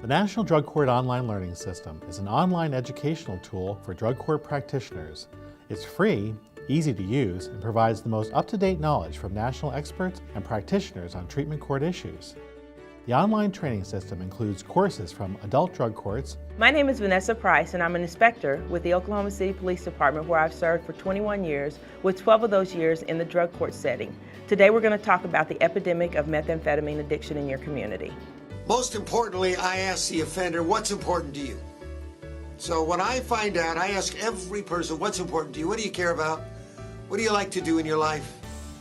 The National Drug Court Online Learning System is an online educational tool for drug court practitioners. It's free, easy to use, and provides the most up-to-date knowledge from national experts and practitioners on treatment court issues. The online training system includes courses from adult drug courts. My name is Vanessa Price, and I'm an inspector with the Oklahoma City Police Department, where I've served for 21 years, with 12 of those years in the drug court setting. Today we're going to talk about the epidemic of methamphetamine addiction in your community. Most importantly, I ask the offender, what's important to you? So when I find out, I ask every person, what's important to you? What do you care about? What do you like to do in your life?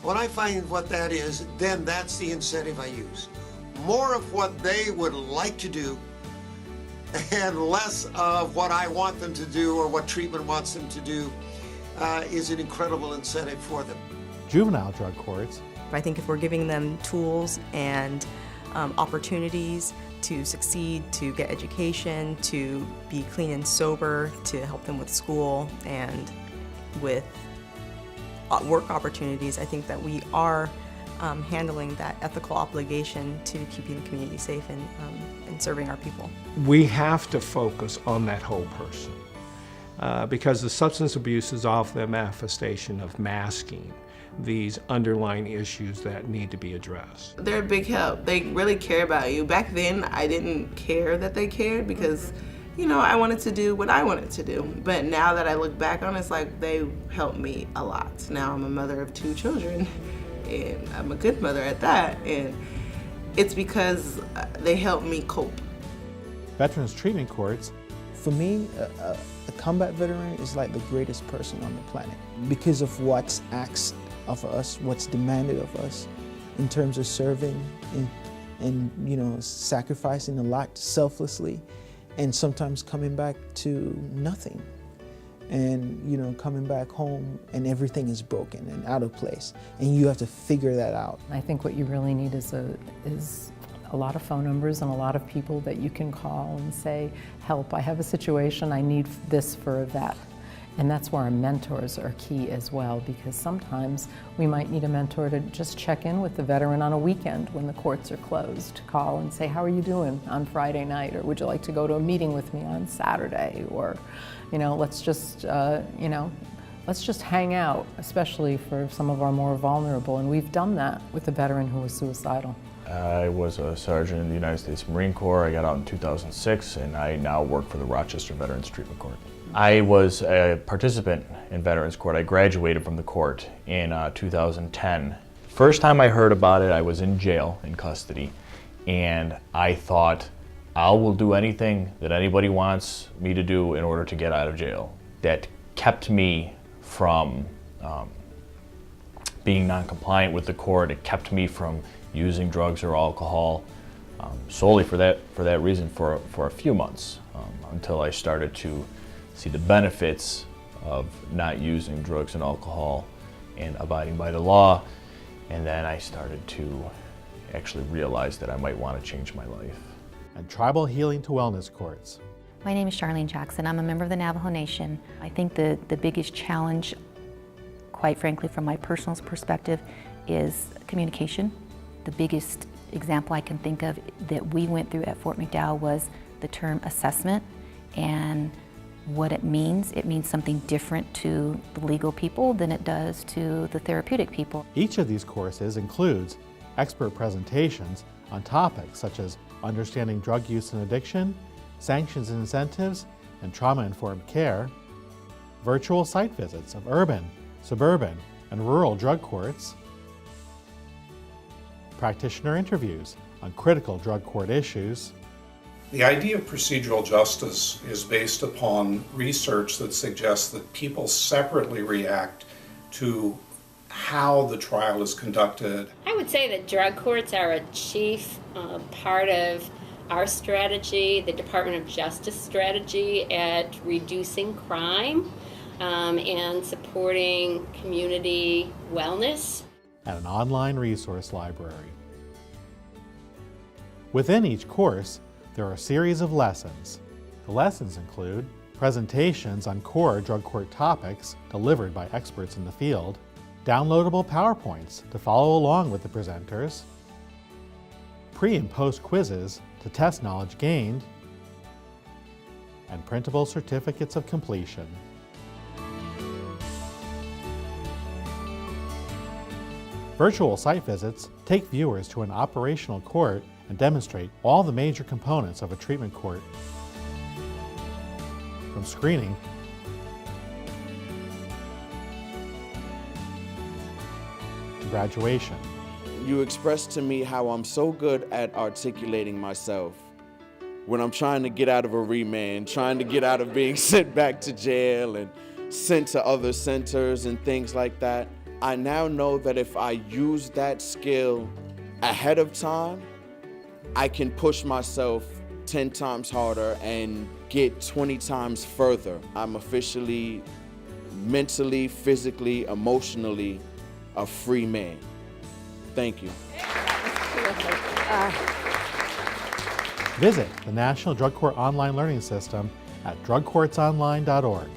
When I find what that is, then that's the incentive I use. More of what they would like to do and less of what I want them to do or what treatment wants them to do is an incredible incentive for them. Juvenile drug courts. I think if we're giving them tools and opportunities to succeed, to get education, to be clean and sober, to help them with school and with work opportunities, I think that we are handling that ethical obligation to keeping the community safe and serving our people. We have to focus on that whole person because the substance abuse is often a manifestation of masking these underlying issues that need to be addressed. They're a big help. They really care about you. Back then, I didn't care that they cared because, you know, I wanted to do what I wanted to do. But now that I look back on it, it's like they helped me a lot. Now I'm a mother of 2 children, and I'm a good mother at that. And it's because they helped me cope. Veterans treatment courts. For me, a combat veteran is like the greatest person on the planet because of what's asked of us, what's demanded of us in terms of serving and you know, sacrificing a lot selflessly and sometimes coming back to nothing. And you know, coming back home and everything is broken and out of place, and you have to figure that out. I think what you really need is a lot of phone numbers and a lot of people that you can call and say, help, I have a situation, I need this for a vet. And that's where our mentors are key as well, because sometimes we might need a mentor to just check in with the veteran on a weekend when the courts are closed. Call and say, how are you doing on Friday night? Or would you like to go to a meeting with me on Saturday? Or, you know, let's just hang out, especially for some of our more vulnerable. And we've done that with a veteran who was suicidal. I was a sergeant in the United States Marine Corps. I got out in 2006, and I now work for the Rochester Veterans Treatment Court. I was a participant in Veterans Court. I graduated from the court in 2010. First time I heard about it, I was in jail, in custody, and I thought, I will do anything that anybody wants me to do in order to get out of jail. That kept me from being non-compliant with the court. It kept me from using drugs or alcohol, solely for that reason for a few months, until I started to see the benefits of not using drugs and alcohol and abiding by the law. And then I started to actually realize that I might want to change my life. And tribal healing to wellness courts. My name is Charlene Jackson. I'm a member of the Navajo Nation. I think the biggest challenge, quite frankly, from my personal perspective, is communication. The biggest example I can think of that we went through at Fort McDowell was the term assessment and what it means. It means something different to the legal people than it does to the therapeutic people. Each of these courses includes expert presentations on topics such as understanding drug use and addiction, sanctions and incentives, and trauma-informed care, virtual site visits of urban, suburban, and rural drug courts, practitioner interviews on critical drug court issues. The idea of procedural justice is based upon research that suggests that people separately react to how the trial is conducted. I would say that drug courts are a chief part of our strategy, the Department of Justice strategy at reducing crime and supporting community wellness. And an online resource library. Within each course, there are a series of lessons. The lessons include presentations on core drug court topics delivered by experts in the field, downloadable PowerPoints to follow along with the presenters, pre- and post quizzes to test knowledge gained, and printable certificates of completion. Virtual site visits take viewers to an operational court and demonstrate all the major components of a treatment court, from screening to graduation. You expressed to me how I'm so good at articulating myself when I'm trying to get out of a remand, trying to get out of being sent back to jail and sent to other centers and things like that. I now know that if I use that skill ahead of time, I can push myself 10 times harder and get 20 times further. I'm officially, mentally, physically, emotionally, a free man. Thank you. Visit the National Drug Court Online Learning System at drugcourtsonline.org.